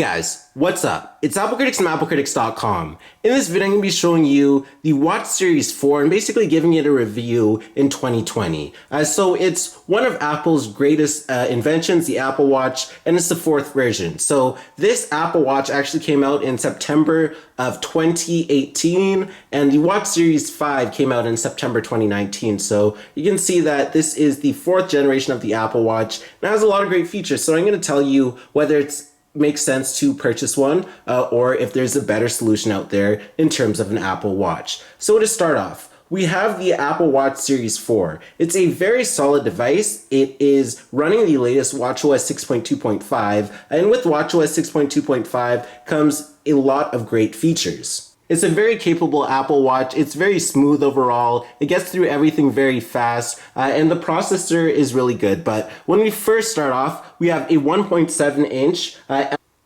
guys, what's up? It's applecritics from applecritics.com. In this video, I'm going to be showing you the Watch Series 4 and basically giving it a review in 2020. So it's one of Apple's greatest inventions, the Apple Watch, and it's the fourth version. So this Apple Watch actually came out in September of 2018, and the Watch Series 5 came out in September 2019. So you can see that this is the fourth generation of the Apple Watch, and it has a lot of great features. So I'm going to tell you whether it makes sense to purchase one or if there's a better solution out there in terms of an Apple Watch. So to start off, we have the Apple Watch Series 4. It's a very solid device. It is running the latest watchOS 6.2.5, and with watchOS 6.2.5 comes a lot of great features. It's a very capable Apple Watch. It's very smooth overall. It gets through everything very fast, and the processor is really good. But when we first start off, we have a 1.7-inch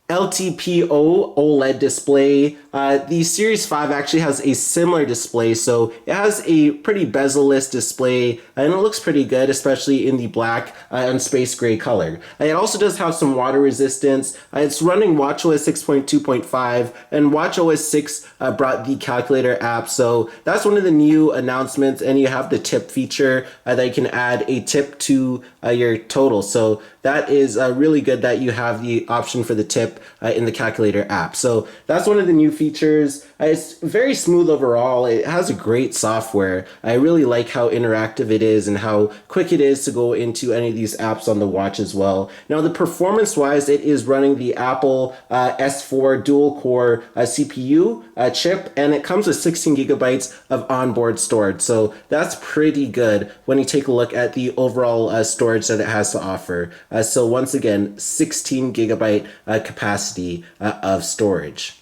LTPO OLED display. The Series 5 actually has a similar display, so it has a pretty bezel-less display, and it looks pretty good, especially in the black and space gray color. It also does have some water resistance. It's running watchOS 6.2.5, and watchOS 6 brought the calculator app, so that's one of the new announcements, and you have the tip feature that you can add a tip to your total. So that is really good that you have the option for the tip in the calculator app. So that's one of the new features. It's very smooth overall. It has a great software. I really like how interactive it is and how quick it is to go into any of these apps on the watch as well. Now, the performance wise, it is running the Apple S4 dual core CPU chip, and it comes with 16 gigabytes of onboard storage. So that's pretty good when you take a look at the overall storage that it has to offer. So once again, 16 gigabyte capacity of storage.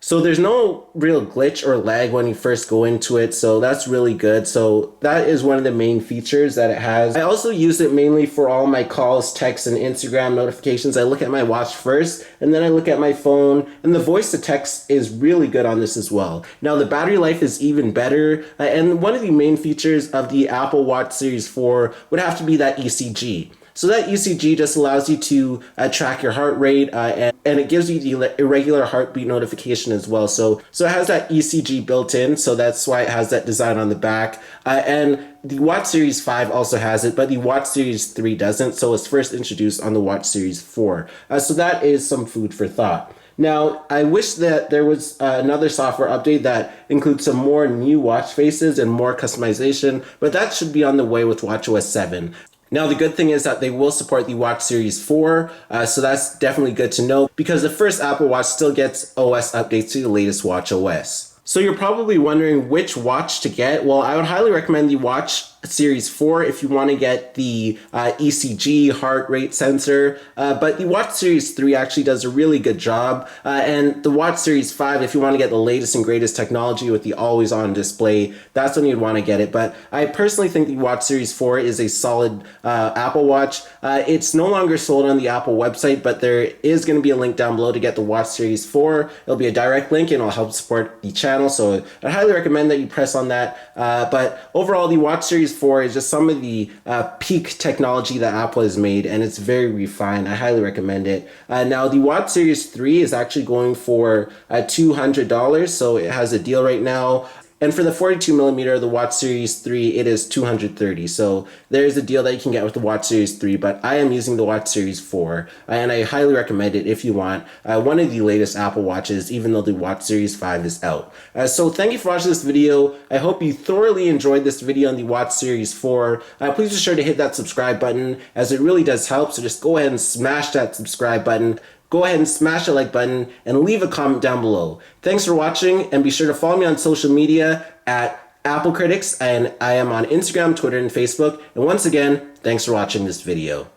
So there's no real glitch or lag when you first go into it, so that's really good. So that is one of the main features that it has. I also use it mainly for all my calls, texts, and Instagram notifications. I look at my watch first, and then I look at my phone, and the voice to text is really good on this as well. Now the battery life is even better, and one of the main features of the Apple Watch Series 4 would have to be that ECG. So that ECG just allows you to track your heart rate, and it gives you the irregular heartbeat notification as well. So it has that ECG built in, so that's why it has that design on the back. And the Watch Series 5 also has it, but the Watch Series 3 doesn't, so it's first introduced on the Watch Series 4. So that is some food for thought. Now, I wish that there was another software update that includes some more new watch faces and more customization, but that should be on the way with watchOS 7. Now, the good thing is that they will support the Watch Series 4, so that's definitely good to know because the first Apple Watch still gets OS updates to the latest watchOS. So you're probably wondering which watch to get. Well, I would highly recommend the Watch Series 4 if you want to get the ECG heart rate sensor, but the Watch Series 3 actually does a really good job, and the Watch Series 5, if you want to get the latest and greatest technology with the always-on display, that's when you'd want to get it. But I personally think the Watch Series 4 is a solid Apple Watch. It's no longer sold on the Apple website, but there is going to be a link down below to get the Watch Series 4. It'll be a direct link, and it'll help support the channel, so I highly recommend that you press on that. But overall, the Watch Series 4 is just some of the peak technology that Apple has made, and it's very refined. I highly recommend it. Now, the Watch Series 3 is actually going for $200, so it has a deal right now. And for the 42 millimeter, the Watch Series 3, it is $230. So there's a deal that you can get with the Watch Series 3, but I am using the Watch Series 4, and I highly recommend it if you want one of the latest Apple Watches, even though the Watch Series 5 is out. So thank you for watching this video. I hope you thoroughly enjoyed this video on the Watch Series 4. Please be sure to hit that subscribe button, as it really does help. So just go ahead and smash that subscribe button. Go ahead and smash the like button and leave a comment down below. Thanks for watching, and be sure to follow me on social media at applecritics, and I am on Instagram, Twitter, and Facebook. And once again, thanks for watching this video.